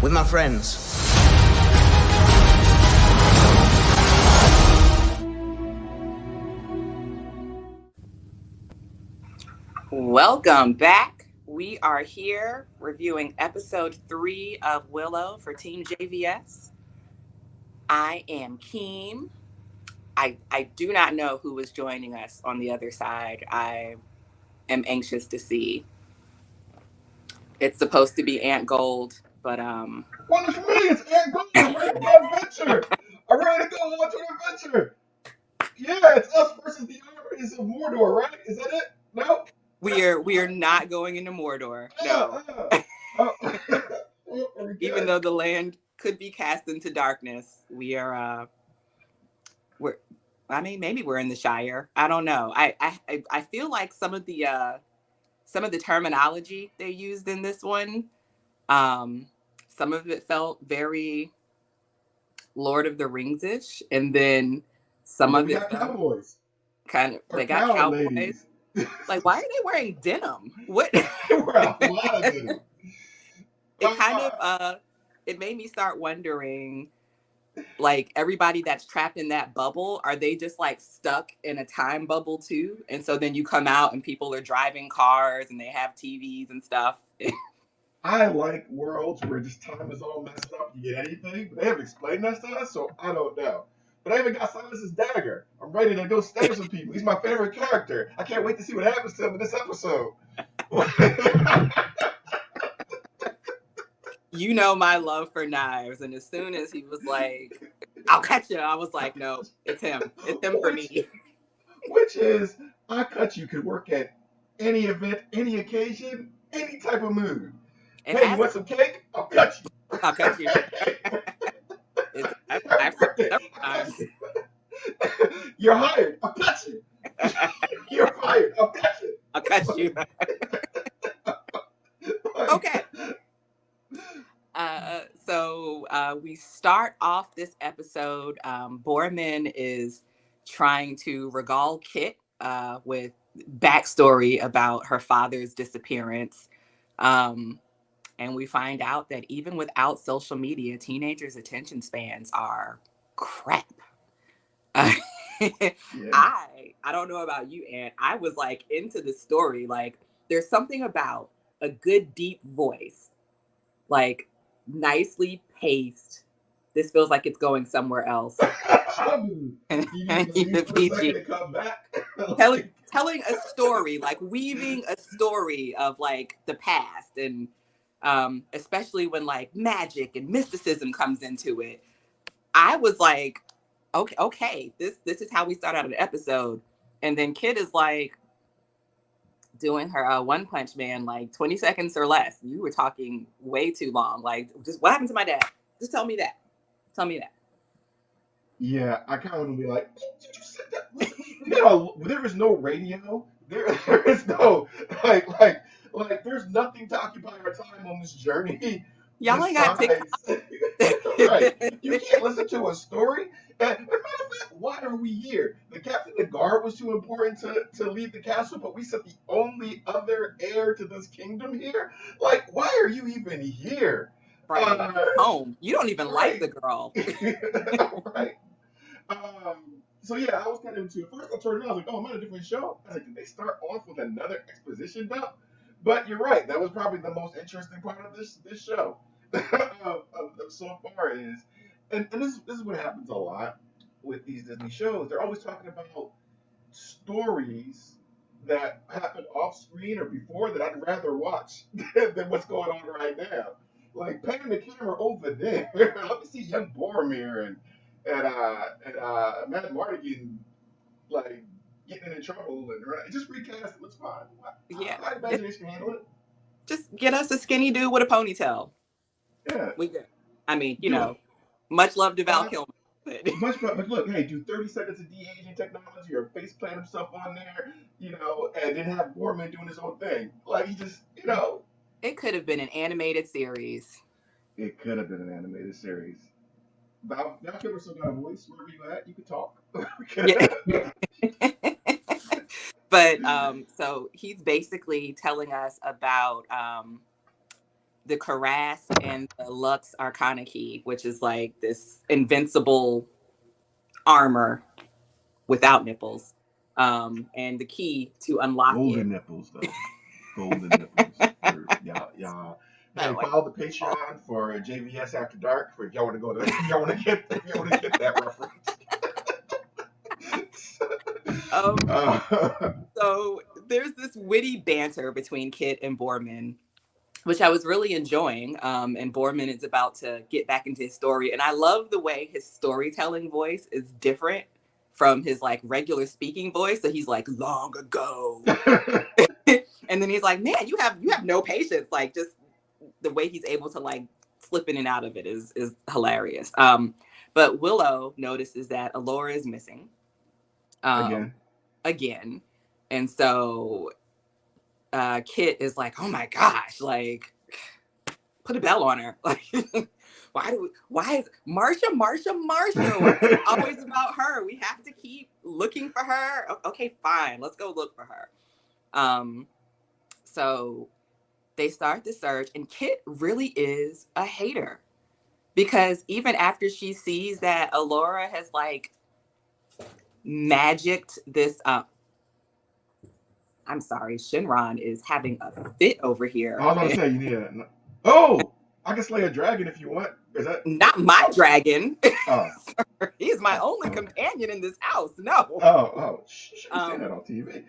with my friends. Welcome back. We are here reviewing episode 3 of Willow for TeamJVS. I am Keem. I do not know who is joining us on the other side. I am anxious to see. It's supposed to be Aunt Gold, but Well, it's me. It's Aunt Gold. I'm ready to go on adventure. I'm ready to go on to an adventure. Yeah, it's us versus the armies of Mordor, right? Is that it? No. we are not going into Mordor. No. Even though the land could be cast into darkness, we're I mean, maybe we're in the Shire. I don't know. I feel like some of the terminology they used in this one, some of it felt very Lord of the Rings-ish, and then some of it felt cowboys. kind of Or they got cow cowboys. ladies. Like, why are they wearing denim? What? We're a lot of denim. It kind of it made me start wondering, like, everybody that's trapped in that bubble, are they just like stuck in a time bubble too? And so then you come out and people are driving cars and they have TVs and stuff. I like worlds where just time is all messed up. You get anything, but they haven't explained that to us, so I don't know. But I even got Silas's dagger. I'm ready to go stab some people. He's my favorite character. I can't wait to see what happens to him in this episode. You know my love for knives, and as soon as he was like, "I'll cut you," I was like, "No, it's him. It's him for me." Which is, I cut you could work at any event, any occasion, any type of mood. Hey, you want some cake? I'll cut you. I'll cut you. I've heard several times. You're hired. I'll cut you. You're fired. I'll cut you. I'll cut you. Okay. So we start off this episode. Borman is trying to regale Kit with backstory about her father's disappearance. And we find out that even without social media, teenagers' attention spans are crap. I don't know about you, Aunt. I was like into the story. Like, there's something about a good deep voice, like nicely paced. This feels like it's going somewhere else. Telling a story, like weaving a story of like the past, and especially when like magic and mysticism comes into it. I was like, okay, this is how we start out an episode. And then Kid is like doing her One Punch Man, like 20 seconds or less. You were talking way too long. Like, just what happened to my dad? Just tell me that. Tell me that. Yeah, I kind of want to be like, did you say that? There is no radio. There is no like. There's nothing to occupy our time on this journey. Y'all ain't got TikTok. Right. You can't listen to a story. And matter of fact, why are we here? The captain of the guard was too important to leave the castle, but we sent the only other heir to this kingdom here. Like, why are you even here? Right. Home. You don't even like the girl. Right. So yeah, I was kind of into it. First I turned around, I was like, oh, I'm on a different show. I was like, did they start off with another exposition dump? But you're right, that was probably the most interesting part of this show. So far is, and this is what happens a lot with these Disney shows. They're always talking about stories that happen off screen or before that I'd rather watch than what's going on right now. Like, pan the camera over there. Let me see young Boromir and Matt Mardigan like getting in trouble and just recast it. Looks fine. Yeah, my imagination can handle it. Just get us a skinny dude with a ponytail. Yeah, we good. I mean, you know, much love to Val Kilmer. But look, hey, do 30 seconds of de-aging technology or face plant himself on there, and then have Borman doing his own thing. Like, he just, It could have been an animated series. It could have been an animated series. Val Kilmer still got a voice. Wherever you at, you can talk. But so he's basically telling us about the Karas and the Lux Arcana key, which is like this invincible armor without nipples. And the key to unlock it. Golden nipples, though. Golden nipples. Y'all. Hey, So, like, follow the oh, Patreon for JVS After Dark for if y'all want to go to if y'all want to get that reference. um, uh, so there's this witty banter between Kit and Borman, which I was really enjoying. And Borman is about to get back into his story. And I love the way his storytelling voice is different from his like regular speaking voice. So he's like, long ago. And then he's like, man, you have no patience. Like just the way he's able to like slip in and out of it is hilarious. But Willow notices that Alora is missing. Um, Again. again. And so Kit is like, oh my gosh, like put a bell on her. Like, why is Marsha? Why is it always about her? We have to keep looking for her. Okay, fine. Let's go look for her. So they start the search, and Kit really is a hater because even after she sees that Alora has like magicked this I'm sorry, Shinron is having a fit over I here. was about to say you need a. Oh, I can slay a dragon if you want. Is that? Not my dragon. Oh, He's my oh, only oh, companion in this house. No. oh. You shouldn't say that Um, on TV.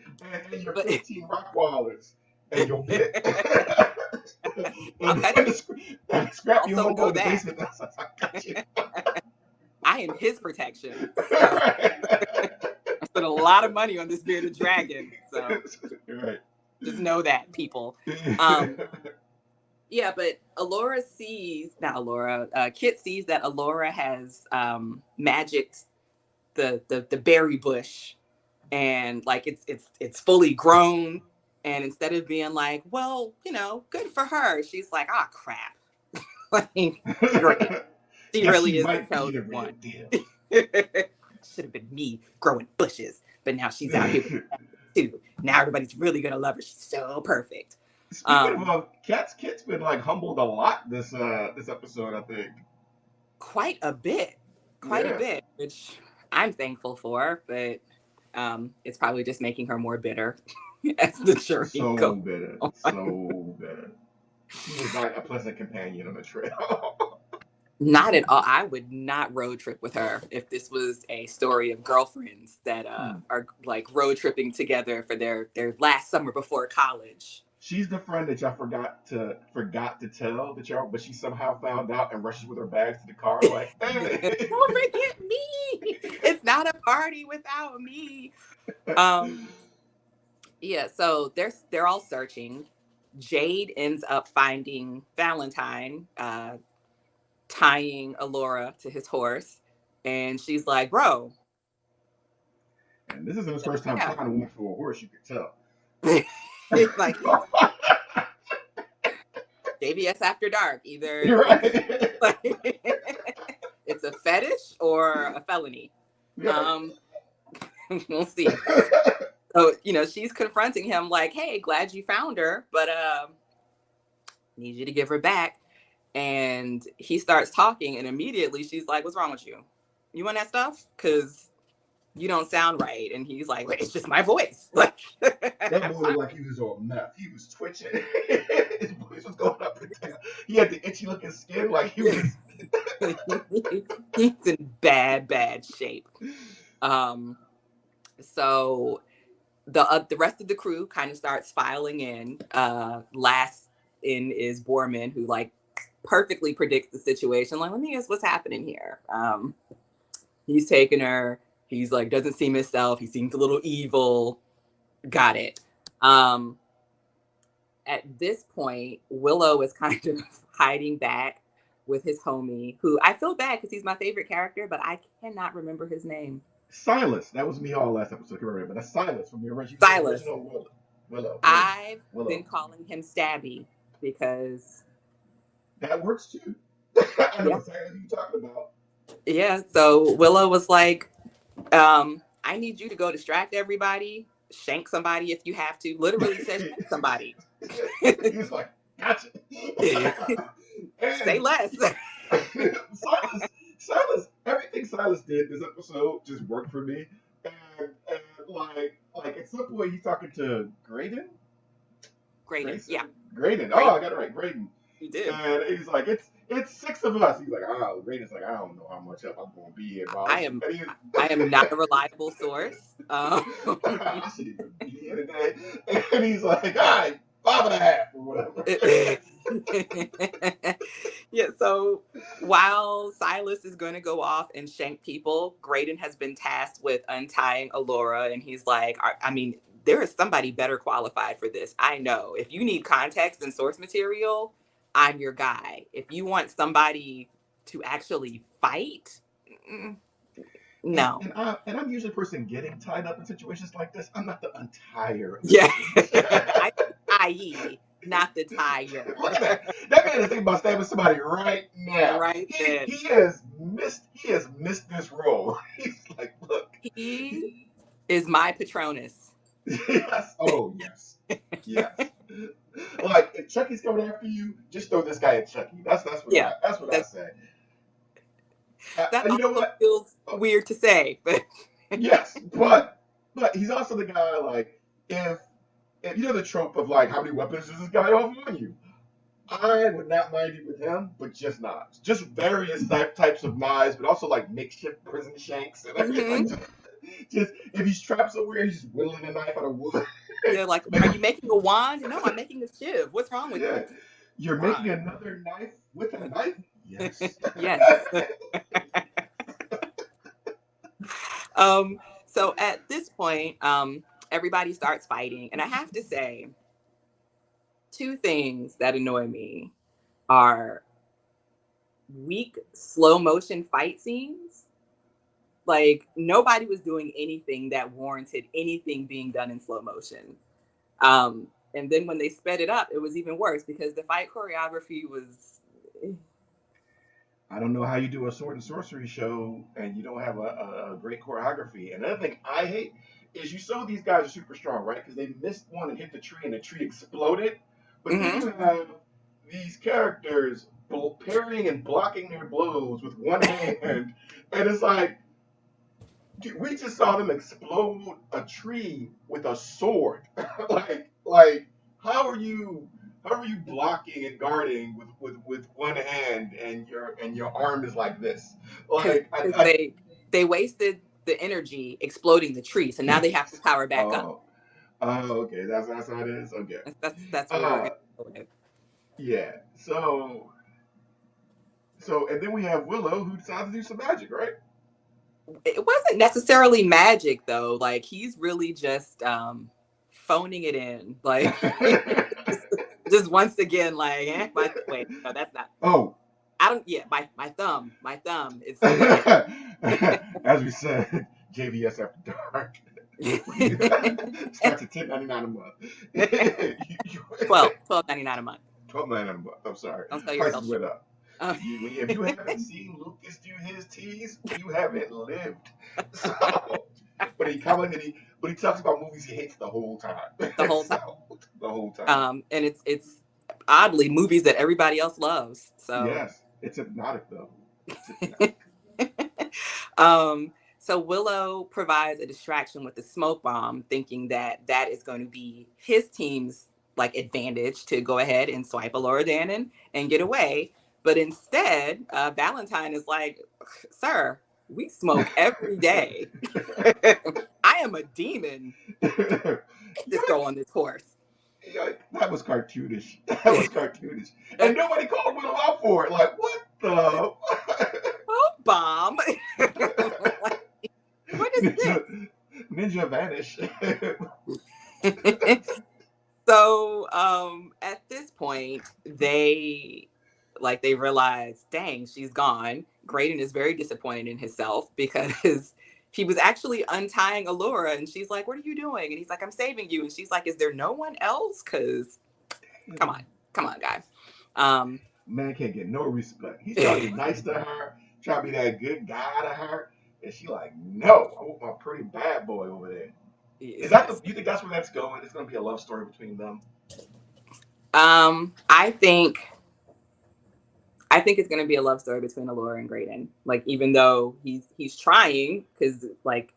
And your but 15 rock wallets and your pit. I'll and, cut and, you. the scrappy Also hobo know in the that basement. I got you. I am his protection. So I spent a lot of money on this bearded dragon. So Right. just know that, people. Um, yeah, but Alora sees, not Alora, Kit sees that Alora has magicked the berry bush, and like it's fully grown. And instead of being like, well, good for her, she's like, ah, crap. Like, great. She Yeah, she really is the might be chosen the real one. deal. Should have been me growing bushes, but now she's out here too. Now everybody's really gonna love her. She's so perfect. Speaking Um, of Kit's been like humbled a lot this episode, I think. quite a bit, Yeah. which I'm thankful for, but it's probably just making her more bitter as the journey So goes bitter. on. So bitter. She is like a pleasant companion on the trail. Not at all. I would not road trip with her if this was a story of girlfriends that are like road tripping together for their last summer before college. She's the friend that y'all forgot to tell that y'all, but she somehow found out and rushes with her bags to the car like, hey. Don't forget me. It's not a party without me. Um, yeah, so they're all searching. Jade ends up finding Valentine, tying Alora to his horse, and she's like, "Bro, And this isn't his first time yeah." trying to win for a horse, you could tell. Like he's JVS After Dark. Either You're it's right. like, it's a fetish or a felony. Right. Um, we'll see. So she's confronting him like, "Hey, glad you found her, but need you to give her back." And he starts talking, and immediately she's like, "What's wrong with you? You want that stuff? Because you don't sound right." And he's like, "Wait, it's just my voice." Like, That boy looked like he was on meth. He was twitching. His voice was going up and down. He had the itchy looking skin like he was. he's in bad shape. So the rest of the crew kind of starts filing in. Last in is Borman, who like perfectly predicts the situation. Like, let me guess what's happening here. He's taking her. He's like, doesn't seem himself. He seems a little evil. Got it. At this point, Willow is kind of hiding back with his homie, who I feel bad because he's my favorite character, but I cannot remember his name. Silas. That was me all last episode. But that's Silas from the Silas. original Willow. Willow. I've Willow. been calling him Stabby because That works too. I know exactly what you're talking about. yeah. So Willow was like, I need you to go distract everybody, shank somebody if you have to. Literally says shank somebody. He was like, Gotcha. Say And less. Silas, Silas, everything Silas did this episode just worked for me. And like at some point he's talking to Graydon, Graydon. Grayson, Yeah. Graydon. Oh, I Graydon. got it right, Graydon. You did. And he's like, it's six of us. He's like, oh, Graydon's like, I don't know how much help I'm gonna be here, I boss. am And I am not a reliable source. I should even be here today. And he's like, all right, 5.5 or whatever. Yeah, so while Silas is going to go off and shank people, Graydon has been tasked with untying Alora, and he's like, I mean, there is somebody better qualified for this. I know. If you need context and source material, I'm your guy. If you want somebody to actually fight, And no. and I'm usually a person getting tied up in situations like this. I'm not the untire of Yeah. situations. I tie, not the tire. Look at that. That man is thinking about stabbing somebody right now. Right then. He has missed this role. He's like, look. He is my Patronus. Yes. Oh yes. Yes. Like if Chucky's coming after you, just throw this guy at Chucky. Yeah. That's what I That say. that You know also what? feels Oh, weird to say, but yes, but he's also the guy like if you know the trope of like how many weapons does this guy have on you? I would not mind it with him, but just knives. Just various types of knives, but also like makeshift prison shanks and everything. hmm Like just if he's trapped somewhere, he's just whittling a knife out of wood. yeah, like, are you making a wand? No, I'm making a shiv. What's wrong with Yeah. you? You're making Why? another knife with a knife? Yes. Yes. Um, so at this point, everybody starts fighting, and I have to say, two things that annoy me are weak slow motion fight scenes. Like nobody was doing anything that warranted anything being done in slow motion. And then when they sped it up, it was even worse because the fight choreography was. I don't know how you do a sword and sorcery show and you don't have a great choreography. And another thing I hate is you saw these guys are super strong, right? Because they missed one and hit the tree and the tree exploded. But then Mm-hmm. you have these characters parrying and blocking their blows with one hand. And it's like, dude, we just saw them explode a tree with a sword. like how are you blocking and guarding with one hand and your arm is like this? Because Like they wasted the energy exploding the tree, so now they have to power back up. oh okay, that's how it is. Okay. That's where we're Uh gonna go with. yeah. So and then we have Willow who decides to do some magic, right? It wasn't necessarily magic though. Like he's really just phoning it in. Like just once again, like, wait, no, that's not. Oh, I don't. Yeah, my thumb is. as we said, JVS after dark. Starts at $10.99 a month. 12.99 a month. $12.99 a month. I'm sorry. Don't sell Prices yourself short. went up. If you haven't seen Lucas do his teas, you haven't lived. So, but he talks about movies he hates the whole time. The whole time. So, the whole time. And it's oddly movies that everybody else loves. So Yes, it's hypnotic though. It's hypnotic. so Willow provides a distraction with the smoke bomb, thinking that that is going to be his team's like advantage to go ahead and swipe Alora Dannon and get away. But instead, Valentine is like, "Sir, we smoke every day. I am a demon. Get this girl on this horse." That was cartoonish. That was cartoonish. And nobody called Willow out for it. Like, what the? Oh, bomb. Like, what is this? Ninja vanish. So at this point, they realize, dang, she's gone. Graydon is very disappointed in himself because he was actually untying Allura, and she's like, "What are you doing?" And he's like, "I'm saving you." And she's like, "Is there no one else? Because come on, guys." Man can't get no respect. He's trying to be nice to her, trying to be that good guy to her, and she like, no, I want my pretty bad boy over there. Is that Yes. you think that's where that's going? It's going to be a love story between them. I think it's going to be a love story between Allura and Graydon. Like, even though he's trying, because like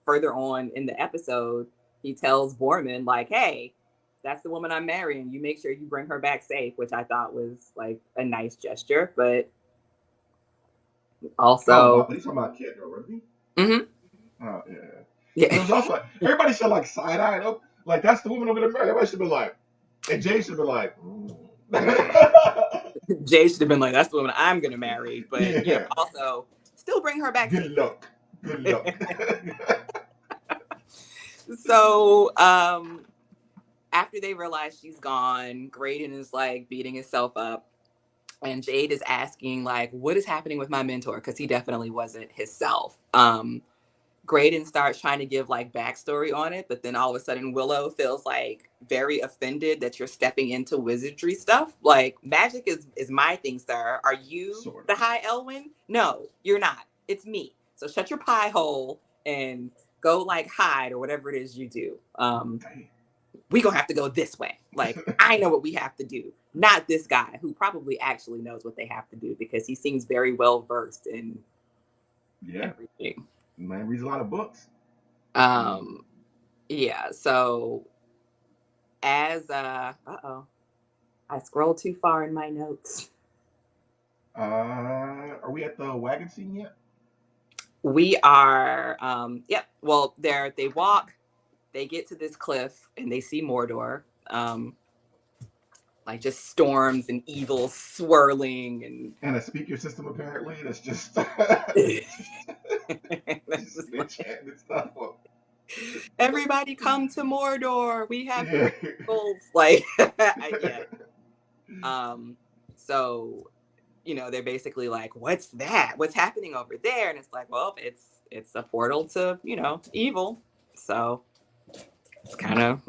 further on in the episode, he tells Borman like, "Hey, that's the woman I'm marrying. You make sure you bring her back safe," which I thought was like a nice gesture, but Oh no, also, but he's talking about Kid though, wasn't mm-hmm, he? Oh yeah. But yeah, it was also like everybody should like side eye up. Like that's the woman I'm gonna marry. Everybody should be like, and Jay should be like, Jay should have been like, "That's the woman I'm going to marry," but yeah. also still bring her back Good safely. luck. Good luck. So, after they realize she's gone, Graydon is like beating himself up. And Jade is asking, like, what is happening with my mentor? Because he definitely wasn't himself. Graydon starts trying to give like backstory on it, but then all of a sudden Willow feels like very offended that you're stepping into wizardry stuff. Like, magic is my thing, sir. Are you Sort the of. High Elwyn? No, you're not. It's me. So shut your pie hole and go like hide or whatever it is you do. We gonna have to go this way. Like, I know what we have to do, not this guy who probably actually knows what they have to do because he seems very well versed in Yeah. everything. Man reads a lot of books. Um, yeah. So as oh, I scrolled too far in my notes. Are we at the wagon scene yet? We are. Yep. Well, they walk. They get to this cliff and they see Mordor. Like just storms and evil swirling and And a speaker system apparently that's just just like, enchanted stuff. everybody come to Mordor. We have Yeah. goals. Like, yeah. Um, so they're basically like, "What's that? What's happening over there?" And it's like, well, it's a portal to evil. So it's kind of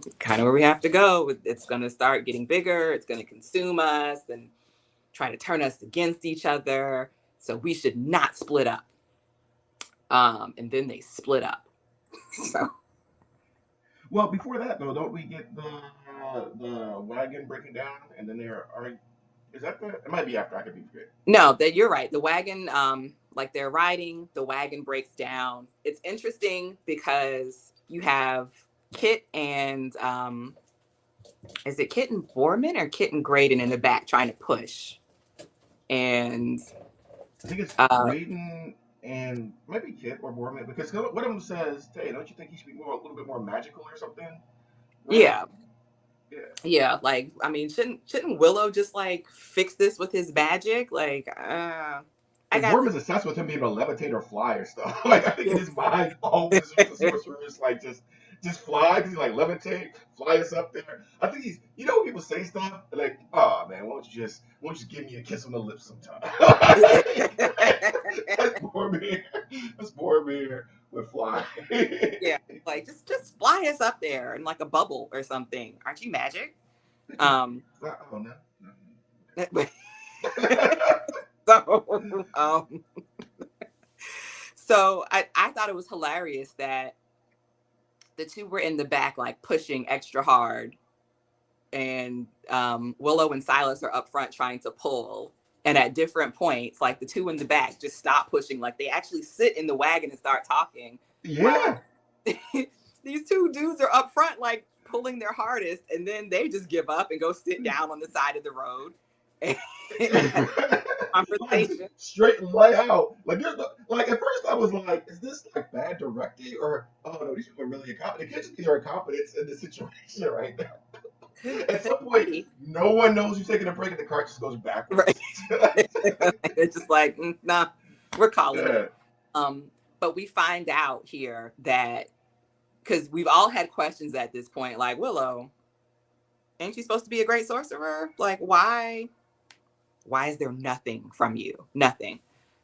where we have to go. It's gonna start getting bigger. It's gonna consume us and try to turn us against each other. So we should not split up. And then they split up. So Well, before that though, don't we get the wagon breaking down and then there are is that the it might be after I could be forget. no, that you're right. The wagon, like they're riding, the wagon breaks down. It's interesting because you have Kit and is it Kit and Borman or Kit and Graydon in the back trying to push? And I think it's uh Graydon and maybe Kit or Borman because one of them says, "Hey, don't you think he should be a little bit more magical or something?" Right? yeah, Yeah. yeah, like, I mean, shouldn't Willow just like fix this with his magic? Like, I Because got Borman's obsessed with him being able to levitate or fly or stuff. Like I think in his mind, all wizards and sorcerers like just fly because he like levitate, fly us up there. I think he's when people say stuff like, "Oh man, why don't you give me a kiss on the lips sometime?" That's Borman. That's Borman with fly. yeah, like just fly us up there in like a bubble or something. Aren't you magic? Um, Oh no. so so I thought it was hilarious that the two were in the back like pushing extra hard, and Willow and Silas are up front trying to pull. And at different points, like the two in the back just stop pushing. Like they actually sit in the wagon and start talking, while Yeah. these two dudes are up front, like pulling their hardest, and then they just give up and go sit down on the side of the road and have Like just conversation. straight and lay out. Like there's like at first I was like, is this like bad directing or oh no, these people are really incompetent. It can't just be their incompetence in this situation right now. At Could some point, be no one knows who's taking a break and the cart just goes right. backwards. It's just like, nah, we're calling it. Yeah. Um, but we find out here that because we've all had questions at this point, like, Willow, ain't you supposed to be a great sorcerer? Like, why is there nothing from you? Nothing.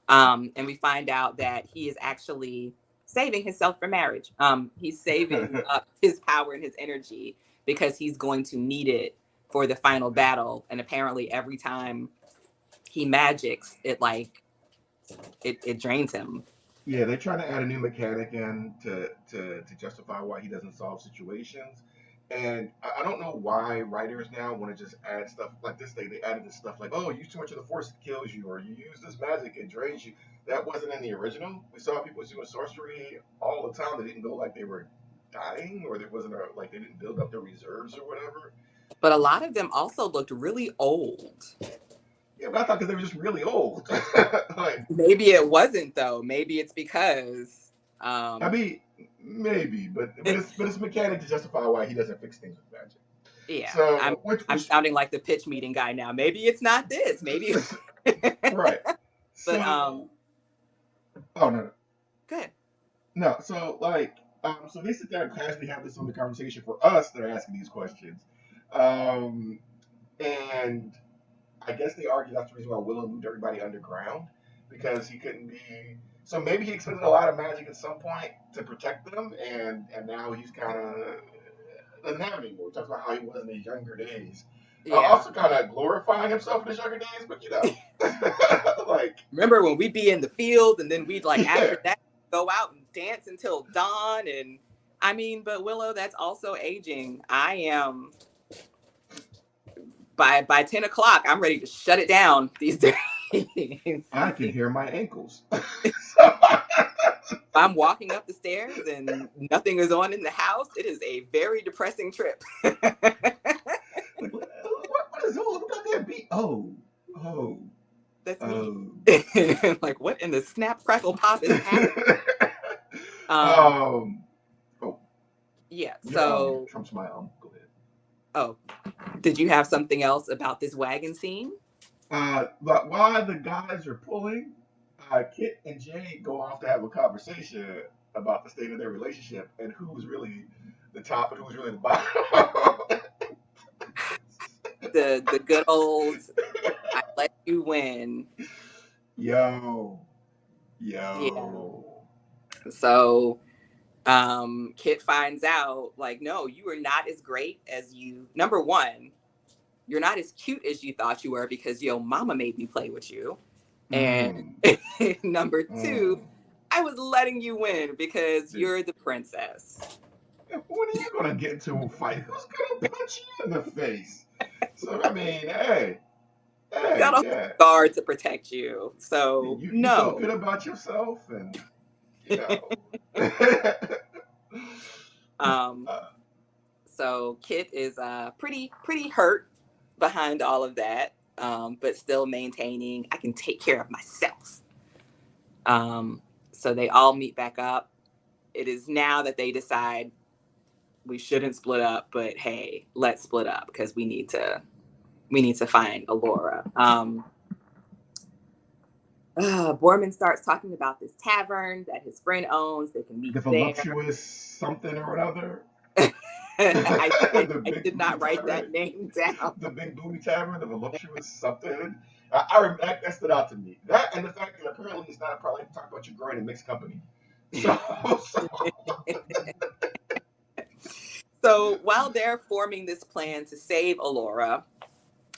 And we find out that he is actually saving himself for marriage. He's saving up his power and his energy because he's going to need it for the final battle. And apparently, every time he magics, it drains him. Yeah, they're trying to add a new mechanic in to justify why he doesn't solve situations. And I don't know why writers now want to just add stuff like this. They added this stuff like, oh, you use too much of the force, it kills you, or you use this magic, it drains you. That wasn't in the original. We saw people doing sorcery all the time. They didn't go like they were dying, or there wasn't a, like they didn't build up their reserves or whatever. But a lot of them also looked really old. Yeah, but I thought because they were just really old. Like, Maybe it wasn't though. Maybe it's because I mean, maybe, but it's mechanic to justify why he doesn't fix things with magic. yeah, So I'm sounding like the pitch meeting guy now. Maybe it's not this. Maybe right. but So oh no, good. no. So like so they sit there and casually have this on the conversation for us that are asking these questions. Um and I guess they argue that's the reason why Willow moved everybody underground because he couldn't be. So maybe he expended a lot of magic at some point to protect them, and now he's kind of doesn't have it anymore. He talks about how he was in his younger days. Yeah. Also, kind of glorifying himself in his younger days, but you know, like remember when we'd be in the field and then we'd like yeah, after that go out and dance until dawn and I mean, but Willow, that's also aging. I am by 10 o'clock, I'm ready to shut it down these days. I can hear my ankles. I'm walking up the stairs and nothing is on in the house. It is a very depressing trip. Like, what is all about that beat? Oh, that's me. Like, what in the snap, crackle, pop is happening? Oh, yeah. So Trump's my Go ahead. Oh, did you have something else about this wagon scene? But while the guys are pulling, Kit and Jade go off to have a conversation about the state of their relationship and who's really the top and who's really the bottom. the good old I let you win. Yo. Yeah. So Kit finds out like, no, you are not as great as you. Number one, you're not as cute as you thought you were because your mama made me play with you. And number two, I was letting you win because you're the princess. When are you gonna get into a fight? Who's gonna punch you in the face? So I mean, hey, You got a guard to protect you. So you no. feel good about yourself, and you know. So Kit is pretty hurt behind all of that, but still maintaining I can take care of myself. So they all meet back up. It is now that they decide we shouldn't split up, but hey, let's split up because we need to find Allura. Borman starts talking about this tavern that his friend owns. They can meet the voluptuous something or another. I did not write that name down. The Big Booty Tavern, the voluptuous something. That stood out to me. That and the fact that apparently it's not probably talk about your growing in mixed company. So while they're forming this plan to save Allura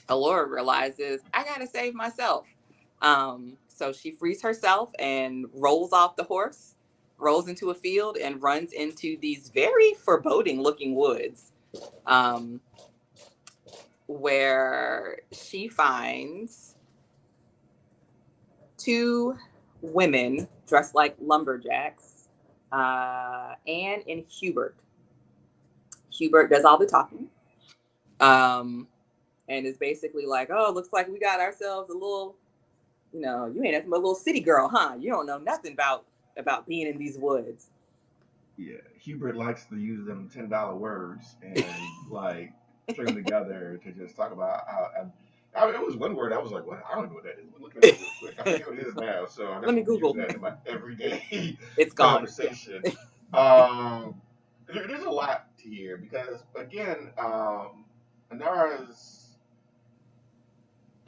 realizes I gotta save myself. So she frees herself and rolls off the horse, rolls into a field, and runs into these very foreboding looking woods, where she finds two women dressed like lumberjacks, Anne and Hubert. Hubert does all the talking, and is basically like, oh, looks like we got ourselves a little, you ain't nothing but a little city girl, huh? You don't know nothing about being in these woods. Yeah, Hubert likes to use them $10 words and like string them together to just talk about how. I mean, it was one word I was like, what? I don't know what that is. Look at it real quick. I forget what it is now. So let me Google that in my everyday it's conversation. There's a lot here because again, Anara's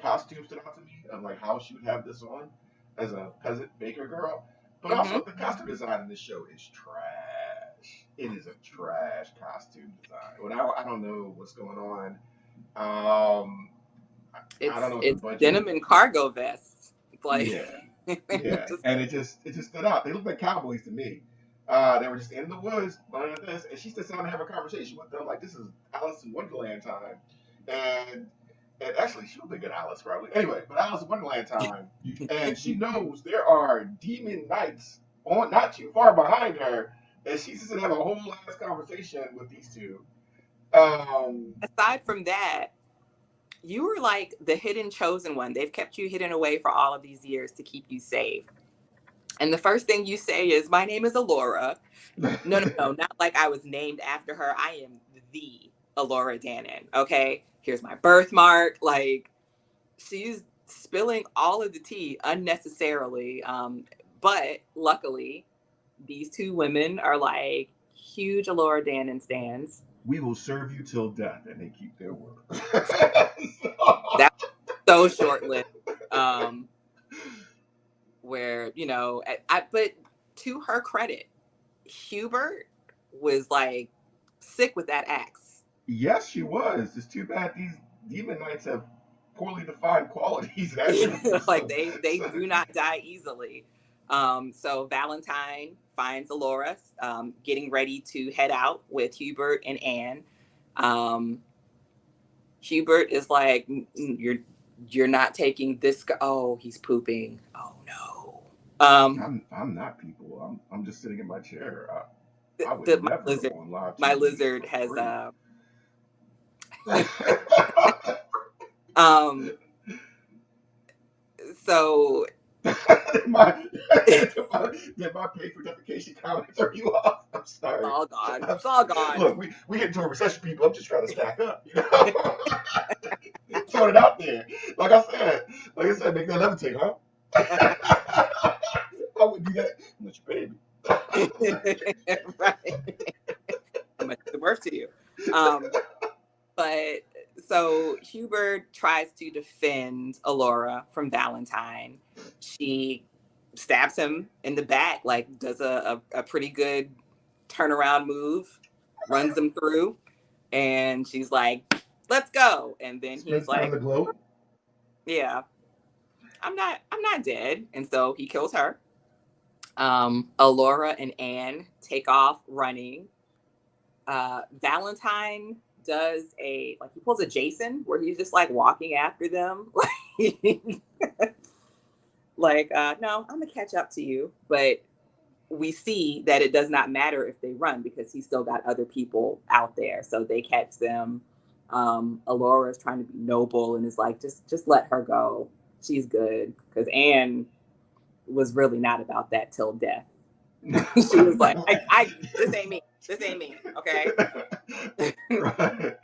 costume stood out to me of like how she would have this on as a peasant baker girl. But also the costume design in this show is trash. It is a trash costume design. Well, I don't know what's going on. I don't know. It's denim and cargo vests. Like yeah, and it just stood out. They look like cowboys to me. They were just in the woods, learning this, and she sits down and have a conversation with them, like this is Alice in Wonderland time, and and actually she would be good Alice probably. Anyway, but Alice in Wonderland time, and she knows there are demon knights on not too far behind her, and she sits and have a whole last conversation with these two. Aside from that, you were like the hidden chosen one. They've kept you hidden away for all of these years to keep you safe. And the first thing you say is, "My name is Alora." No, no, no, not like I was named after her. I am the Alora Dannon. Okay, here's my birthmark. Like, she's spilling all of the tea unnecessarily. But luckily, these two women are like huge Alora Dannon stands. We will serve you till death, and they keep their word. That's so short lived. Um, where, but to her credit, Hubert was like sick with that axe. Yes, she was. It's too bad these demon knights have poorly defined qualities. Like they do not die easily. So Valentine finds Alora getting ready to head out with Hubert and Anne. Hubert is like, you're not taking this. Oh, he's pooping. Oh no. I'm not people. I'm just sitting in my chair. I would my never lizard, go on live my TV lizard for has free. um. So did my did my pay for defecation comment throw you off? I'm it's sorry. all gone. I'm It's all sorry. gone. Look, we get into a recession, people. I'm just trying to stack up, Throwing it out there. Like I said, make that levitate, huh? I would do that. I'm not your baby. Right. How much is it worth to you? But so Hubert tries to defend Alora from Valentine. She stabs him in the back, like does a pretty good turnaround move, runs him through, and she's like, "Let's go." And then he's Spins down like, the globe. "Yeah, I'm not dead." And so he kills her. Alora and Anne take off running. Valentine does he pulls a Jason where he's just like walking after them. No, I'm gonna catch up to you. But we see that it does not matter if they run because he's still got other people out there. So they catch them. Alora is trying to be noble and is like, just let her go. She's good. Because Anne was really not about that till death. She was like, I this ain't me. This ain't me. Okay. Right.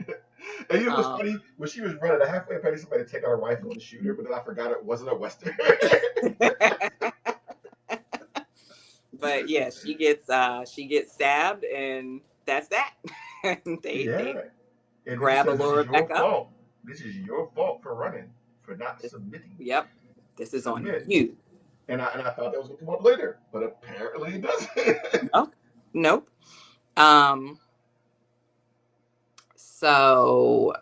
And you know what's funny? When she was running, I halfway expected somebody to take out a rifle and shoot her, but then I forgot it wasn't a Western. But yeah, she gets stabbed, and that's that. They Yeah. And then she grab says, "This Alora is your back up. fault. This is your fault for running, for not This, submitting. yep, this is on Submit." you. And I thought that was gonna come up later, but apparently it doesn't. No, nope. Um, so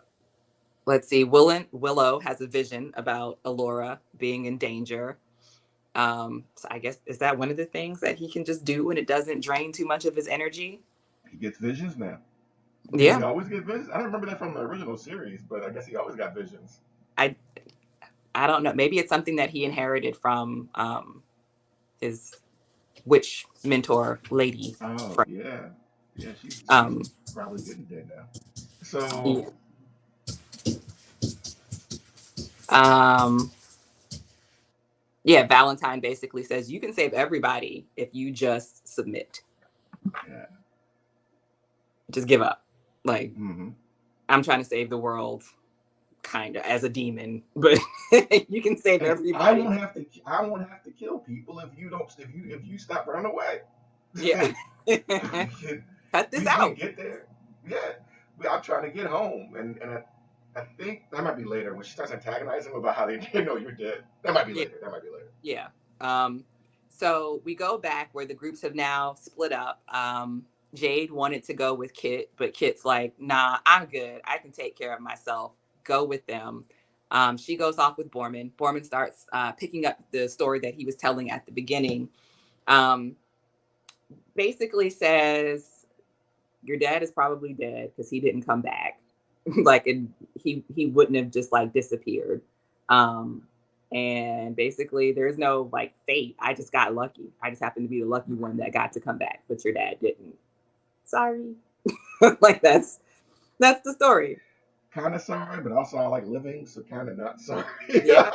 let's see. Willow has a vision about Alora being in danger. So I guess is that one of the things that he can just do when it doesn't drain too much of his energy? He gets visions now. Did he Yeah, always get visions? I don't remember that from the original series, but I guess he always got visions. I I don't know. Maybe it's something that he inherited from his witch mentor lady Oh friend. yeah, yeah. She's Um, probably good and dead now. yeah. So Um, yeah, Valentine basically says you can save everybody if you just submit, yeah. just give up. Like, Mm-hmm. I'm trying to save the world, kind of as a demon, but you can save And I everybody. won't have to. I won't have to kill people if you don't. If you stop running away. Yeah, cut this we out. get there. Yeah. I'm trying to get home, and I think that might be later when she starts antagonizing him about how they didn't know you're dead. That might be Yeah, later. That might be later. yeah. So we go back where the groups have now split up. Jade wanted to go with Kit, but Kit's like, nah, I'm good. I can take care of myself. Go with them. She goes off with Borman. Borman starts picking up the story that he was telling at the beginning. Um, basically says your dad is probably dead because he didn't come back. Like, and he wouldn't have just like disappeared. Um, and basically, there's no like fate. I just got lucky. I just happened to be the lucky one that got to come back, but your dad didn't. Sorry. Like that's the story. Kind of sorry, but also I like living, so kind of not sorry. Yeah,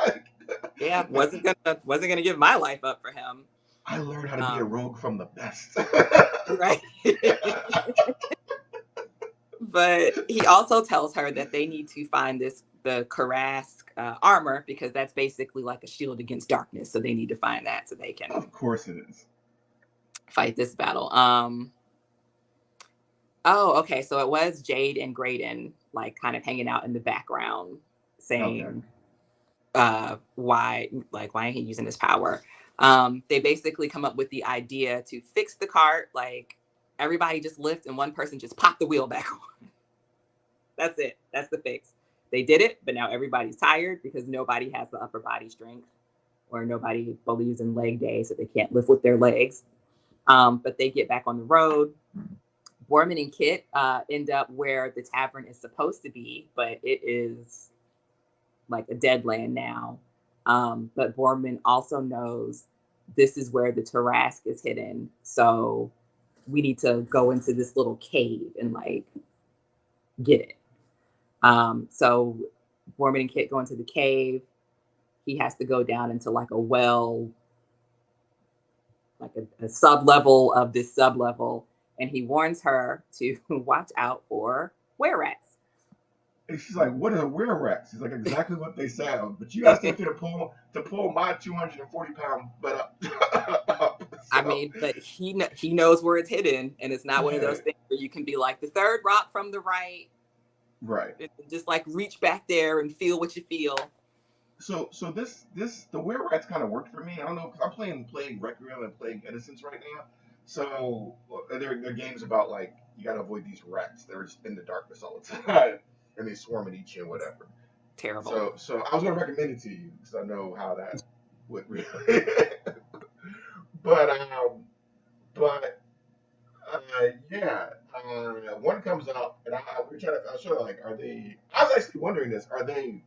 yeah. Wasn't gonna give my life up for him. I learned how to be a Um, rogue from the best. right. But he also tells her that they need to find the Karask armor because that's basically like a shield against darkness. So they need to find that so they can Of course it is. fight this battle. Oh, okay. So it was Jade and Graydon like kind of hanging out in the background Okay. saying why ain't he using his power? They basically come up with the idea to fix the cart, like everybody just lift and one person just pop the wheel back on. That's it. That's the fix. They did it, but now everybody's tired because nobody has the upper body strength or nobody believes in leg day, so they can't lift with their legs. But they get back on the road. Borman and Kit end up where the tavern is supposed to be, but it is like a dead land now. But Borman also knows this is where the Tarask is hidden. So we need to go into this little cave and like get it. So Borman and Kit go into the cave. He has to go down into like a well, like a sub level of this sub level, and he warns her to watch out for were rats. And she's like, "What are were rats?" He's like, "Exactly what they sound, but you gotta stay up here to pull my 240-pound butt up." I So mean, but he knows where it's hidden, and it's not one of yeah, those things where you can be like the third rock from the right, right. just like reach back there and feel what you feel. So this the were rats kind of worked for me. I don't know because I'm playing Requiem and playing Innocence right now. So they're games about like you gotta avoid these rats. They're just in the darkness all the time, and they swarm and eat you and whatever. Terrible. So I was gonna recommend it to you because I know how that would really. but but yeah, one comes up and we're trying to. I was sort of like, are they? I was actually wondering this. Are they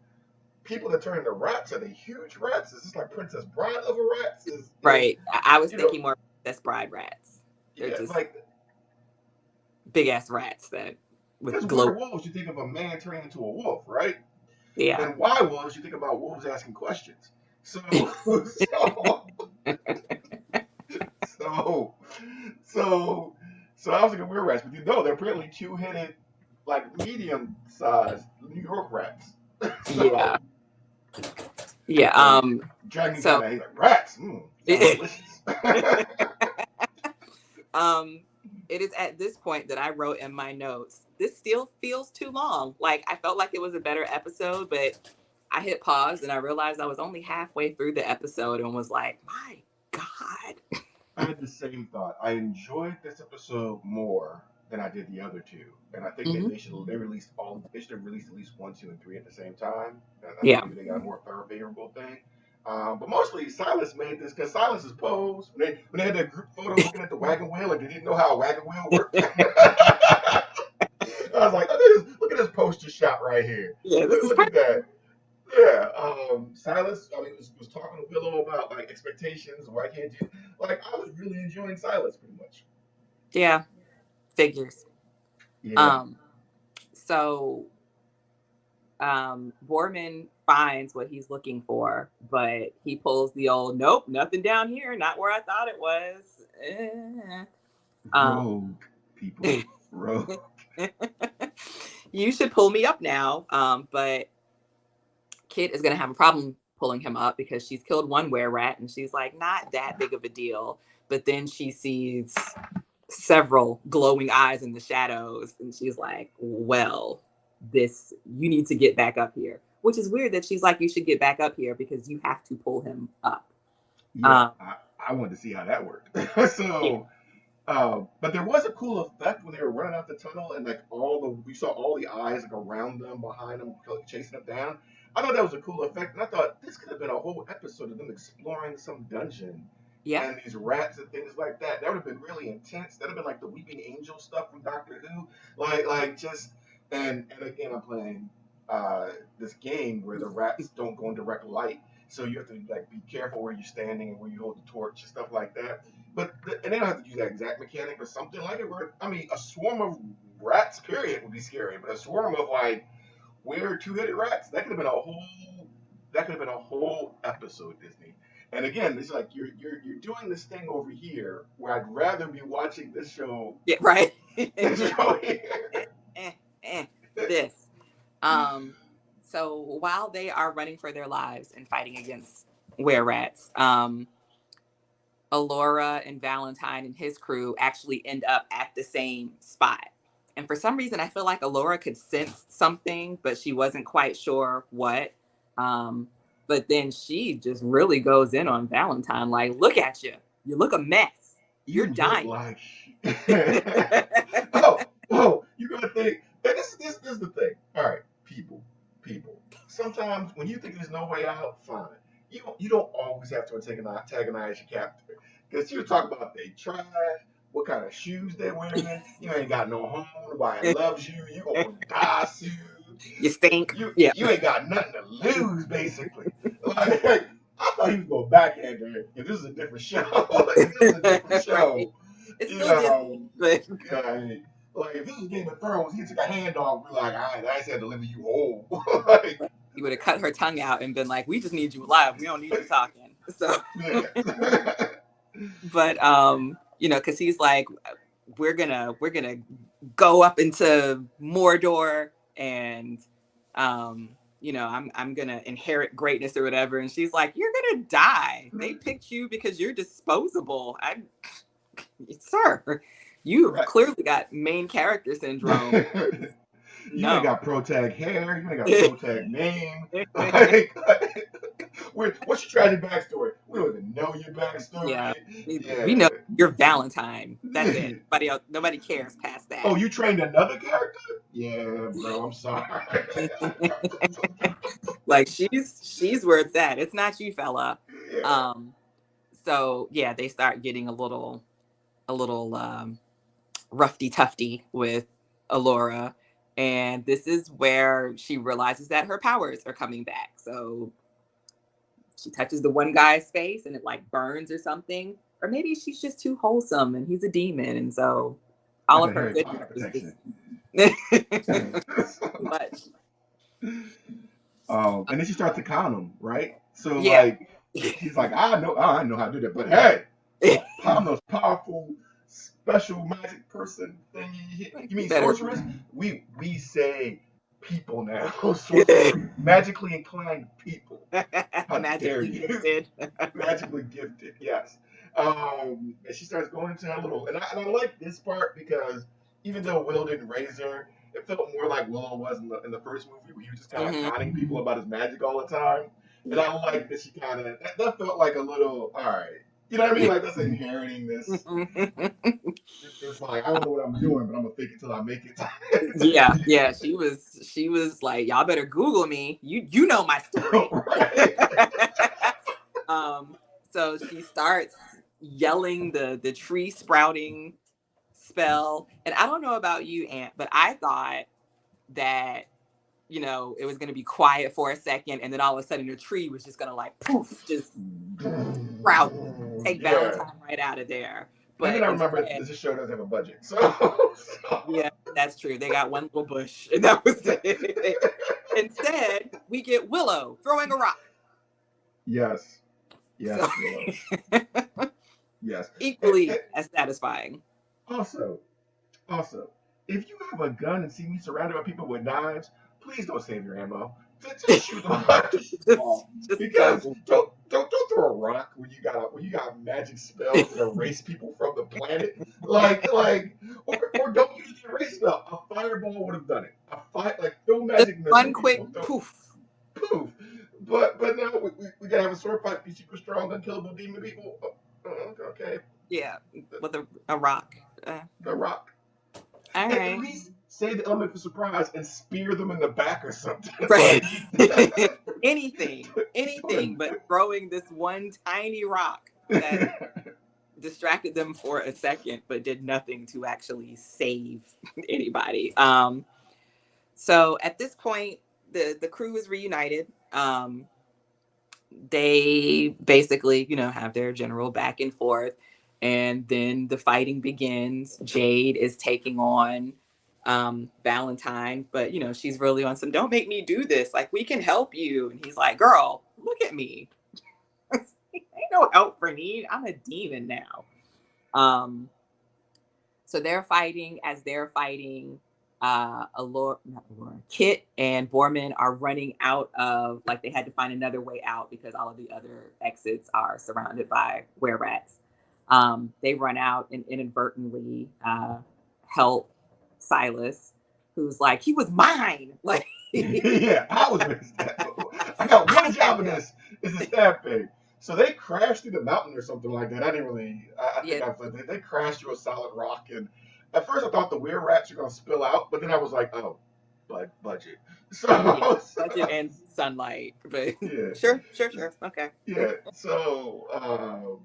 people that turn into rats? Are they huge rats? Is this like Princess Bride level rats? Is Right. I was you know? thinking more that's bride rats. They're Yeah, just like big ass rats that because with glow. werewolves, you think of a man turning into a wolf, right? Yeah. And why wolves, you think about wolves asking questions. So so So, so, so I was thinking we're rats, but you know they're apparently two-headed, like medium-sized New York rats. Yeah. So, Yeah. so Dragon So kind of he's like rats. Sounds delicious. um it is at this point that I wrote in my notes, this still feels too long. Like I felt like it was a better episode, but I hit pause and I realized I was only halfway through the episode and was like, my God. I had the same thought. I enjoyed this episode more than I did the other two, and I think maybe Hmm. they should have released at least one, two, and three at the same time. And I think Yeah. maybe they got a more favorable thing. But mostly Silas made this because Silas's pose when they had that group photo looking at the wagon wheel like they didn't know how a wagon wheel worked. I was like, look at this poster shot right here. Yeah, this is Look perfect. at that. Yeah, Silas. I mean, was talking to Willow about like expectations. Why can't you? Like, I was really enjoying Silas pretty much. Yeah, figures. Yeah. Um, so Borman finds what he's looking for, but he pulls the old nope, nothing down here, not where I thought it was. Um, Rogue people. Rogue. you should pull me up now. But Kit is gonna have a problem pulling him up because she's killed one were rat and she's like, not that big of a deal. But then she sees several glowing eyes in the shadows, and she's like, well, this you need to get back up here. Which is weird that she's like, you should get back up here because you have to pull him up. Yeah, Um, I wanted to see how that worked. yeah, So, but there was a cool effect when they were running out the tunnel and like you saw all the eyes like around them, behind them, chasing them down. I thought that was a cool effect, and I thought this could have been a whole episode of them exploring some dungeon Yeah. and these rats and things like that. That would have been really intense. That would have been like the Weeping Angel stuff from Doctor Who. Like just and again, I'm playing uh, this game where the rats don't go in direct light, so you have to like be careful where you're standing and where you hold the torch and stuff like that. And they don't have to use that exact mechanic, but something like it. Where I mean, a swarm of rats, period, would be scary, but a swarm of like weird two-headed rats, that could have been a whole episode, Disney. And again, it's like you're doing this thing over here where I'd rather be watching this show Yeah, right. than show Eh, here. eh, this. Um, so while they are running for their lives and fighting against were rats, Alora and Valentine and his crew actually end up at the same spot. And for some reason, I feel like Alora could sense something, but she wasn't quite sure what. Um, but then she just really goes in on Valentine, like, look at you. You look a mess. You're You look dying. like oh, you're gonna think and this is the thing. All right, people. Sometimes when you think there's no way out, fine. You don't always have to antagonize your captor. Because you talk about they trash, what kind of shoes they're wearing, you ain't got no home, nobody loves you, you gonna die soon. You stink. You Yeah. you ain't got nothing to lose, basically. Like, I thought he was going backhand her. If this is a different show, if this is a different Right. show, It's you still Disney, know, but like if this was Game of Thrones, he took a hand off, be like, all right, I just had to deliver you whole. Like, he would have cut her tongue out and been like, we just need you alive. We don't need you talking. So, yeah. but because he's like, we're gonna go up into Mordor and I'm gonna inherit greatness or whatever. And she's like, you're gonna die. They picked you because you're disposable. Sir, you have Right. clearly got main character syndrome. You ain't No. got pro tag hair. You ain't got pro tag name. Like, what's your tragic backstory? We don't even know your backstory. Yeah, we Yeah. know you're Valentine. That's it. Nobody cares past Oh, that. you trained another character? Yeah, bro. I'm sorry. Like she's where it's at. It's not you, fella. Yeah. Um, so yeah, they start getting a little roughy tufty with Alora, and this is where she realizes that her powers are coming back. So she touches the one guy's face and it like burns or something. Or maybe she's just too wholesome and he's a demon. And so all Like of a her Harry goodness Potter is protection. just too much. And then she starts to con him, right? So Yeah. like he's like, I know how to do that, but hey, I'm the powerful special magic person thing. You mean Better. sorceress? We say people now. Sorceress, magically inclined people. How dare Magically you? gifted. Magically gifted, yes. And she starts going into her little, and I like this part because even though Willow didn't raise her, it felt more like Willow was in the first movie where he was just kind of conning people about his magic all the time. And I like that she kind of that felt like a little all right. You know what I mean? Like that's inheriting this. It's like I don't know what I'm doing, but I'm gonna fake it till I make it. Yeah. She was like, y'all better Google me. You know my story. Right. um, so she starts yelling the tree sprouting spell. And I don't know about you, Aunt, but I thought that, it was going to be quiet for a second. And then all of a sudden the tree was just going to like poof, just sprout, take Yeah. Valentine right out of there. And then But I remember instead, this show doesn't have a budget. So. yeah, that's true. They got one little bush and that was it. Instead, we get Willow throwing a rock. Yes. Yes, So, Willow. Yes. equally as satisfying. Also, if you have a gun and see me surrounded by people with knives, please don't save your ammo. Just shoot them off. Just Because go. don't throw a rock when you got magic spells that erase people from the planet. Or don't use the erase spell. A fireball would have done it. Like throw magic Just missile. one quick poof. Poof. But now we gotta have a sword fight. Be super strong, unkillable demon people. Okay. Yeah, with a rock. The rock. All At right. least say the element for surprise and spear them in the back or something. Right. Anything but throwing this one tiny rock. that distracted them for a second, but did nothing to actually save anybody. So at this point, the crew is reunited. They basically, have their general back and forth, and then the fighting begins. Jade is taking on Valentine, but she's really on some, don't make me do this. Like, we can help you. And he's like, girl, look at me. Ain't no help for me. I'm a demon now. So they're fighting. As they're fighting, Kit and Borman are running out of, like, they had to find another way out because all of the other exits are surrounded by were-rats. They run out and inadvertently help Silas, who's like, he was mine. Like, yeah, I was gonna stab. I got one job in this. Is the stab thing. So they crashed through the mountain or something like that. I didn't really. I think yeah, they crashed through a solid rock, and at first I thought the weird rats were gonna spill out, but then I was like, oh, budget. So yeah, budget and sunlight, but yeah, sure, okay. yeah. So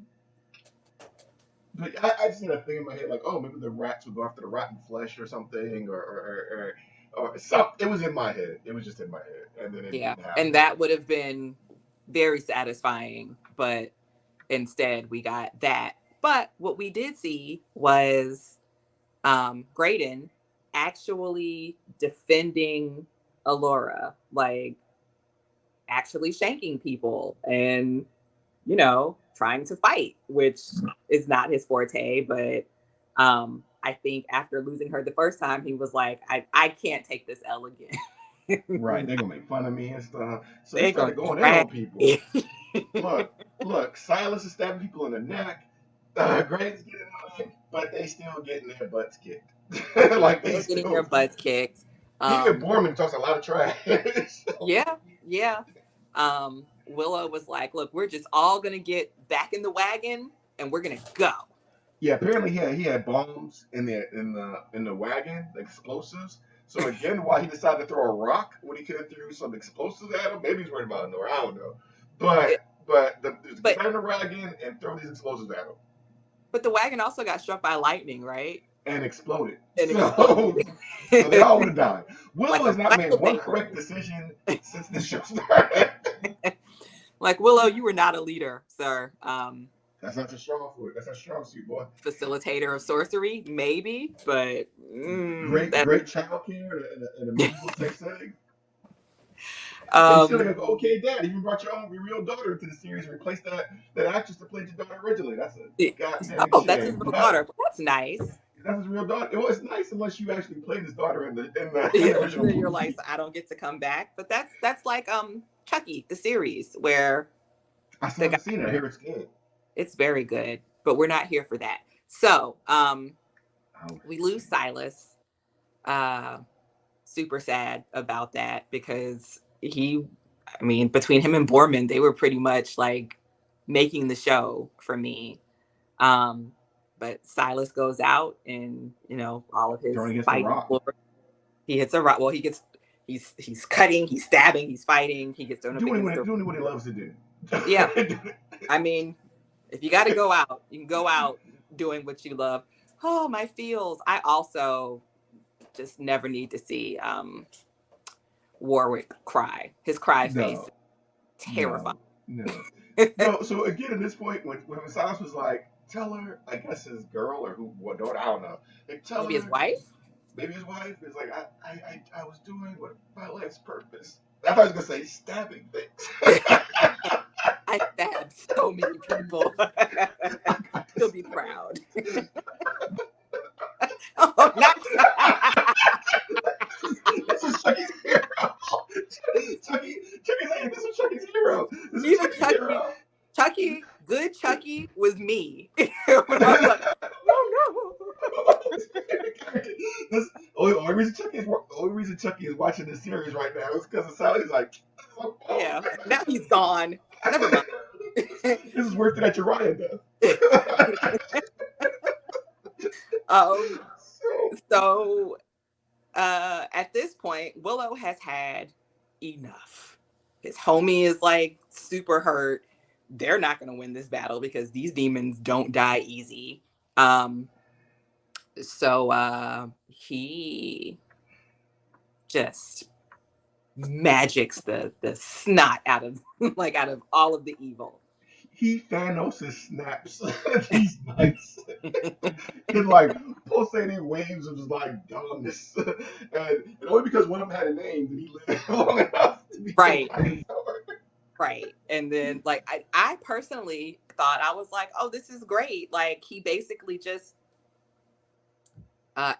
but I just had a thing in my head like, oh, maybe the rats would go after the rotten flesh or something, or something. It was in my head. It was just in my head, and then it Yeah, didn't and happen. that would have been very satisfying, but instead we got that. But what we did see was Graydon actually defending Allura, like actually shanking people and trying to fight, which is not his forte. But I think after losing her the first time, he was like, I can't take this L Right, again. they're gonna make fun of me and stuff. So he They're gonna started going in on drag people. me. Look, Silas is stabbing people in the neck. Graves getting on, but they still getting their butts kicked. They're like they still getting their still. butts kicked. He and Borman talks a lot of trash. Yeah, yeah. Willow was like, look, we're just all gonna get back in the wagon and we're gonna go. Yeah, apparently he had bombs in the wagon, explosives. So again, why he decided to throw a rock when he could have threw some explosives at him? Maybe he's worried about Nora. I don't know. Just get But back in the wagon and throw these explosives at him but the wagon also got struck by lightning, right? and exploded. And exploded. So they all would have died. Like Willow a has not made pile of one paper. correct decision since the show started. Like, Willow, you were not a leader, sir. That's not your strong foot. That's not strong suit, boy. Facilitator of sorcery, maybe, but Great child care in a medieval type setting. And you still um, have okay dad. You even brought your real daughter into the series and replaced that actress that played your daughter originally. That's a goddamn oh, that's his shame. real daughter. Well, that's nice. That's his real daughter. Well, it's nice unless you actually played his daughter in the original You're like, movie. I don't get to come back, but that's like Chucky, the series, where I still the guy, haven't seen it. I hear it's good. it's very good, but we're not here for that. So Oh, we lose Silas. Uh, super sad about that because between him and Borman, they were pretty much like making the show for me. Um, but Silas goes out and all of his throwing against the fighting rock. glory. He hits a rock. Well, he's cutting, he's stabbing, he's fighting. He gets thrown up Doing against what the. doing what he loves to do. Yeah, I mean, if you got to go out, you can go out doing what you love. Oh, my feels. I also just never need to see Warwick cry. His cry face is No, terrifying. no, no. No, so again, at this point, when Silas was like, tell her, I guess his girl or what daughter, I don't know. Like, tell Maybe his her, wife. maybe his wife is like, I was doing what my life's purpose. I thought he was gonna say stabbing things. I stabbed so many people. He'll be proud. Oh, not. This is Chucky's hero. Chucky's like, this is Chucky's hero. This is Even Chucky's hero. Good Chucky was me. When I was like, oh This only reason Chucky is watching this series right now is because of Sally's like, no. Yeah. Now he's gone. Never mind. this is worse than that Uriah does. um. So, So, at this point, Willow has had enough. His homie is like super hurt. they're not going to win this battle because these demons don't die easy. So he just magics the snot out of like out of all of the evil. He Thanos his snaps these nights in like pulsating waves of just like dumbness, and only because one of them had a name did he live long enough to be killed Right. by his sword. Right. And then like I personally thought, I was like, oh, this is great. Like he basically just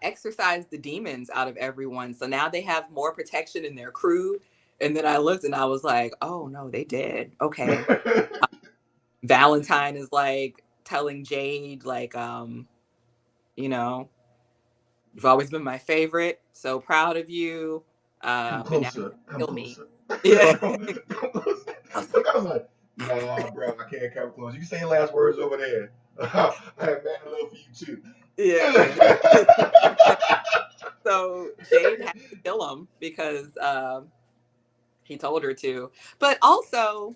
exorcised the demons out of everyone. So now they have more protection in their crew. And then I looked and I was like, oh no, they did. Okay. Valentine is like telling Jade, like, you know, you've always been my favorite. So proud of you. Come But now you closer, come kill me. closer. Yeah. Come closer. Some guy was like, nah, bro, I can't come close. You can say your last words over there. I have mad love for you too. Yeah. So Jade had to kill him because he told her to. But also,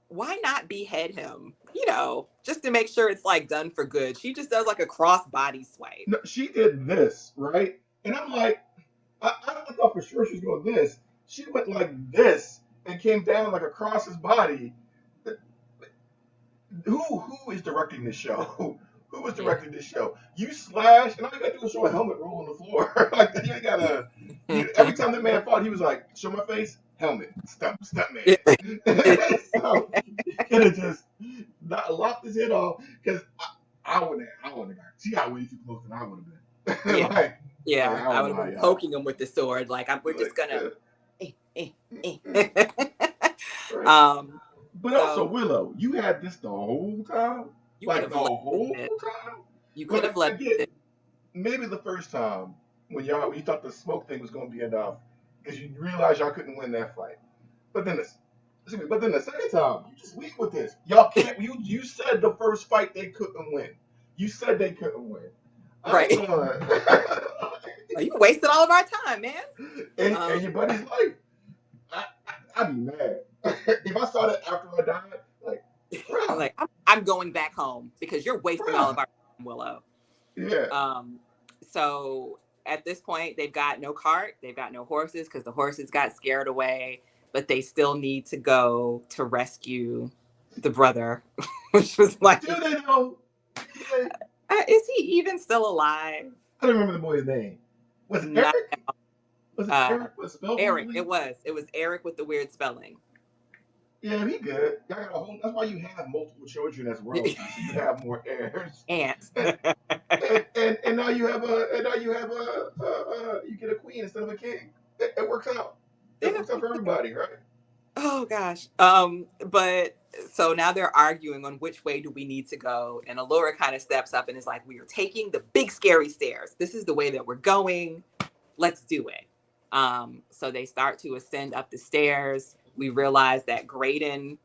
why not behead him? You know, just to make sure it's like done for good. She just does like a cross body swipe. No, she did this, right? And I'm like, I thought for sure she was going this. She went like this and came down like across his body. Who is directing this show? Who was Yeah. directing this show? You slash, and all you gotta do is show a helmet roll on the floor. Like you ain't gotta. Every time the man fought, he was like, "Show my face, helmet, stunt man." So you could have just not locked his head off because I wouldn't. I wouldn't have. She got way too close than I would have been. Yeah. like Yeah. I I don't would know have how been y'all. poking him with the sword. Like we're just Like, gonna right. um But also so Willow, you had this the whole time, you could like have the led with whole it. time. You could Well, have led with again, it. maybe the first time when you thought the smoke thing was going to be enough because you realized y'all couldn't win that fight. But then the second time you just leave with this. Y'all can't. You said the first fight they couldn't win. You said they couldn't win. I ain't Right. gonna. You wasted all of our time, man. and your buddy's life. I'd be mad if I saw that after I died. Like, I'm bruh, like, I'm going back home because you're wasting all of bruh. our time, Willow. Yeah. Um, so at this point, they've got no cart, they've got no horses because the horses got scared away, but they still need to go to rescue the brother, which was Do like, they know? Do they? is he even still alive? I don't remember the boy's name. Was it Not Eric? Was it uh, Eric? Was it spelled Eric. weirdly? It was Eric with the weird spelling. Yeah, he good. Y'all got a whole. That's why you have multiple children as royalty, so you have more heirs. Ant. And and now you have you get a queen instead of a king. It works out. It Yeah. works out for everybody, right? Oh gosh. But so now they're arguing on which way do we need to go, and Allura kind of steps up and is like, "We are taking the big scary stairs. This is the way that we're going. Let's do it." So they start to ascend up the stairs. We realize that Graydon,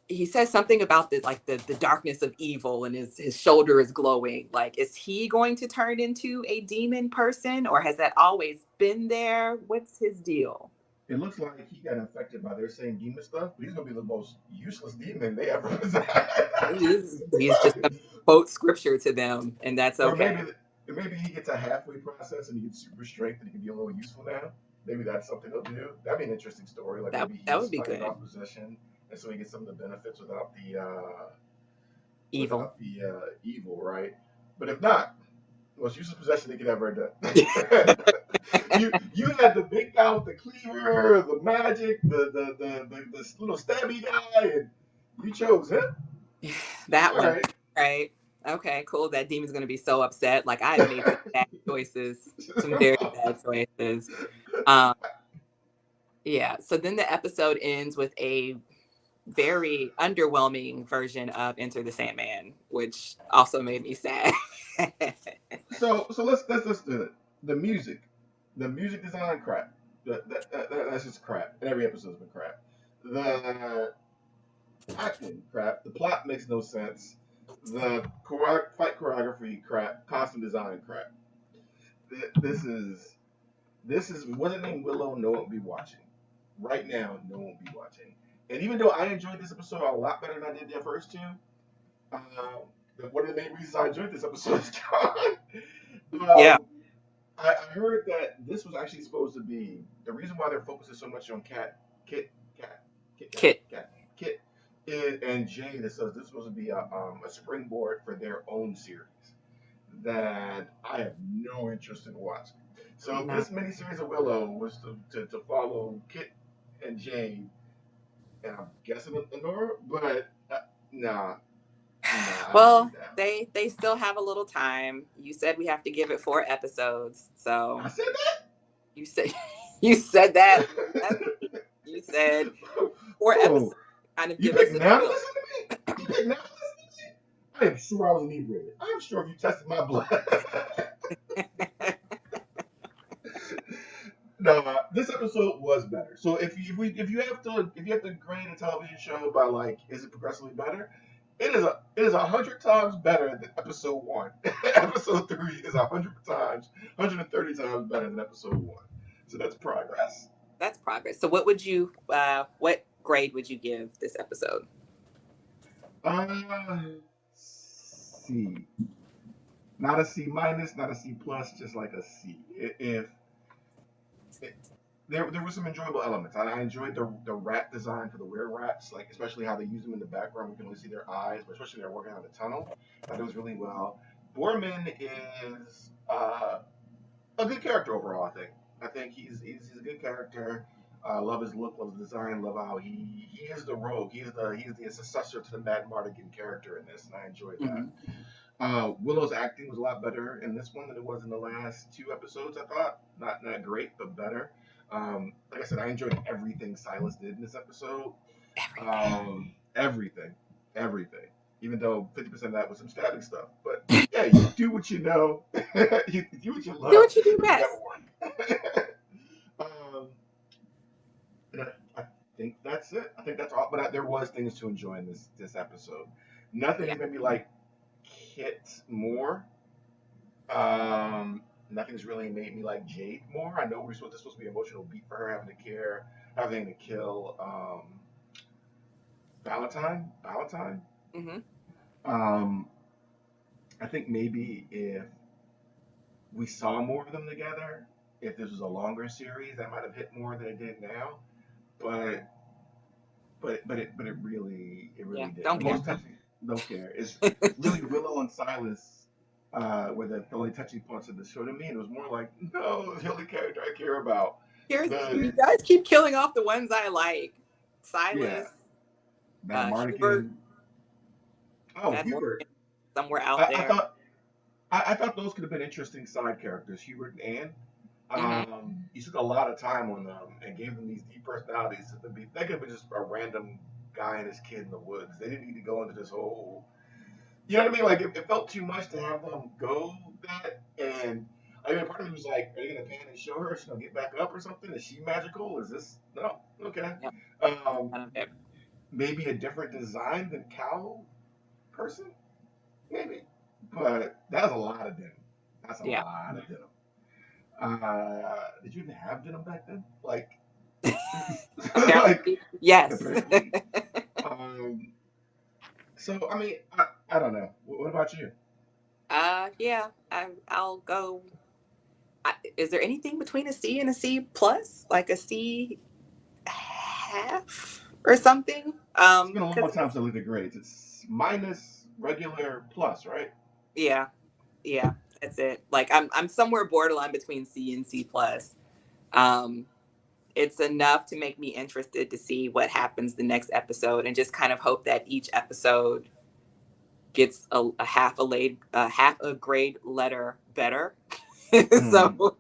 he says something about the darkness of evil, and his shoulder is glowing. Like, is he going to turn into a demon person, or has that always been there? What's his deal? It looks like he got infected by their same demon stuff, but he's gonna be the most useless demon they ever possessed. He's just going to quote scripture to them, and that's Or okay. maybe he gets a halfway process and he gets super strength and he can be a little useful now. Maybe that's something he'll do. That'd be an interesting story. Like That maybe that would he's be fighting good. off possession, and so he gets some of the benefits Evil. without the evil, right? But if not, most useless possession they could ever done. You had the big guy with the cleaver, the magic, the little stabby guy, and you chose him. That All one, right. right? Okay, cool. That demon's gonna be so upset. Like I had made some bad choices, some very bad choices. Um, yeah. So then the episode ends with a very underwhelming version of Enter the Sandman, which also made me sad. So let's do it. The music, the music design crap. That's just crap. And every episode's been crap. The acting crap. The plot makes no sense. The fight choreography crap. Costume design crap. This is was it named Willow? No one will be watching. right now, no one will be watching. And even though I enjoyed this episode a lot better than I did the first two, uh, one of the main reasons I enjoyed this episode is gone. Yeah. I heard that this was actually supposed to be the reason why they're focusing so much on Cat, Kit. Kit, and Jay. That says this was supposed to be a springboard for their own series that I have no interest in watching. So No. this miniseries of Willow was to follow Kit and Jane, and I'm guessing Honora, but nah, nah, I don't Well, need that. they still have a little time. You said we have to give it 4 episodes, so I said you said you said that last that. week. You said 4 episodes Whoa, to kind of you give us picked a now to feel. listen to me? You picked now to listen to me? I am sure I was inebriated. I'm sure if you tested my blood. No, this episode was better. So if you have to grade a television show by like is it progressively better, it is 100 times better than episode one. Episode three is 100 times, 130 times better than episode one. So that's progress. That's progress. So what grade would you give this episode? Uh, C, not a C minus, not a C plus, just like a C. If it, there were some enjoyable elements. I enjoyed the rat design for the were rats, like especially how they use them in the background. We can only see their eyes, but especially they're working on the tunnel. I thought it was really well. Borman is a good character overall. I think he's a good character. Love his look, love his design, love how he is the rogue. He's the successor to the Mad Mardigan character in this, and I enjoyed that. Mm-hmm. Willow's acting was a lot better in this one than it was in the last two episodes. I thought not great, but better. Like I said, I enjoyed everything Silas did in this episode. Everything. Everything, everything. Even though 50% of that was some stabbing stuff, but yeah, you do what you know, you do what you Do love, what you do and best. never work. um, and I think that's it. I think that's all. But there was things to enjoy in this episode. Yeah. Nothing's made me like Kit more. Nothing's really made me like Jade more. I know this supposed to be an emotional beat for her, having to care, having to kill Valentine. Mm-hmm. Um, I think maybe if we saw more of them together, if this was a longer series, that might have hit more than it did now. But it Yeah. really didn't. Don't The care. most touching, don't care. It's really Just Willow and Silas were the only touching points of the show to me. And it was more like, no, the only character I care about. here, The you guys keep killing off the ones I like. Yeah, Silas, Madam Hubert, Mardigan. Oh, Mad Hubert. Morgan, somewhere out I, I there. thought I thought those could have been interesting side characters, Hubert and Anne. Mm-hmm. You took a lot of time on them and gave them these deep personalities. They could have been just a random guy and his kid in the woods. They didn't need to go into this whole. You know what I mean? Like it felt too much to have them go that. And I mean, part of me was like, are you gonna pan and show her? Is she gonna get back up or something? Is she magical? Is this no? Okay. Yep. Um, None of it. Maybe a different design than cow person, maybe. But that's a lot of denim. That's a Yeah. lot of denim. Did you even have denim back then? Like, like Apparently, yes. apparently. Um, so I mean, I don't know. What about you? Yeah. I'll go. Is there anything between a C and a C plus, like a C half or something? It's been a long Because time since I looked at grades. It's minus, regular, plus, right? yeah, yeah, that's it. Like I'm somewhere borderline between C and C plus. Um, it's enough to make me interested to see what happens the next episode, and just kind of hope that each episode gets a half a grade letter better. Mm. So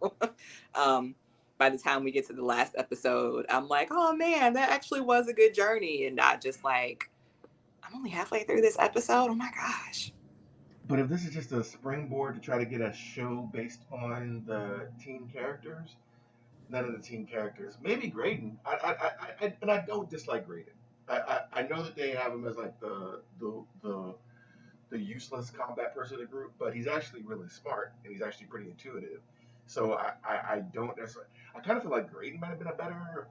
um, by the time we get to the last episode, I'm like, oh man, that actually was a good journey, and not just like I'm only halfway through this episode. Oh my gosh. But if this is just a springboard to try to get a show based on the teen characters, none of the team characters. Maybe Graydon. And I don't dislike Graydon. I know that they have him as like the useless combat person of the group, but he's actually really smart and he's actually pretty intuitive. So I don't necessarily. I kind of feel like Graydon might have been a better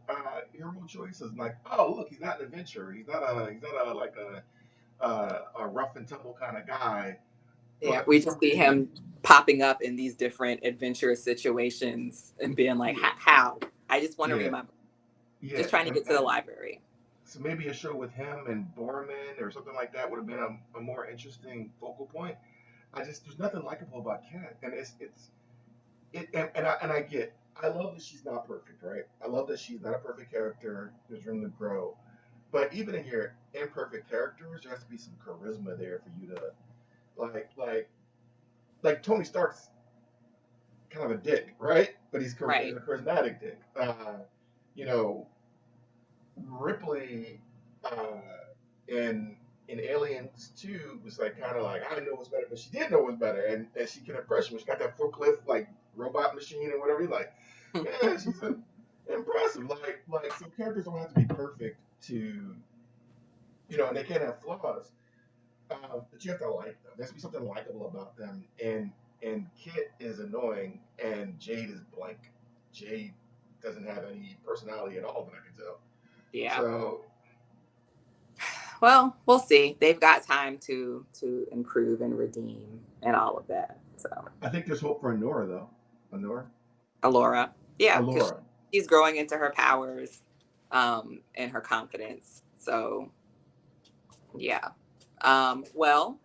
hero choice. It's like, oh look, he's not an adventurer. He's not a like a rough and tumble kind of guy. Yeah, But for we some just see reason, him popping up in these different adventurous situations and being like, yeah, how? I just want to yeah, read my book. yeah, Just trying to get to the library. so maybe a show with him and Borman or something like that would have been a more interesting focal point. I just there's nothing likable about Kat, and and I get. I love that she's not perfect, right? I love that she's not a perfect character. There's room to grow, but even in your imperfect characters, there has to be some charisma there for you to like like Tony Stark's kind of a dick, right? But he's Right. a charismatic dick. You know, Ripley uh, in Aliens 2 was like kind of like I didn't know what's better, but she did know what's better, and she can impress you. She got that forklift like robot machine and whatever. You're like, yeah, impressive. So characters don't have to be perfect to and they can't have flaws. But you have to like them. There has to be something likable about them. And Kit is annoying, and Jade is blank. Jade doesn't have any personality at all that I can tell. Yeah. So Well, we'll see. They've got time to improve and redeem and all of that. So, I think there's hope for Honora though. Honora, Alora, yeah, because Alora. she's growing into her powers, and her confidence. So, yeah. Well,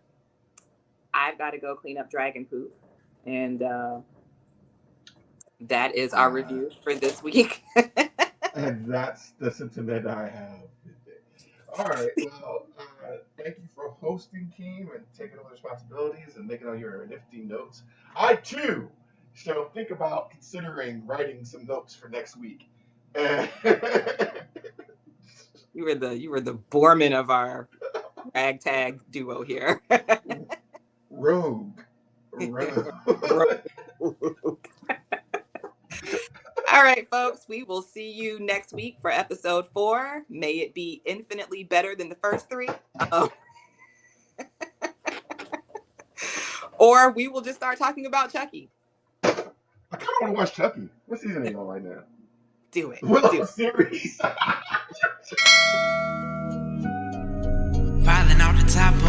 I've got to go clean up dragon poop, and that is our Uh, review for this week. and that's the sentiment I have. All right. Well, thank you for hosting, Keem, and taking over responsibilities and making all your nifty notes. I too shall think about considering writing some notes for next week. You were the Borman of our ragtag duo here. Rogue, rogue. All right, folks, we will see you next week for episode 4. May it be infinitely better than the first 3. Or we will just start talking about Chucky. I kind of want to watch Chucky. What season are you on right now? Do it. Willow Do it. series. Falling off the top of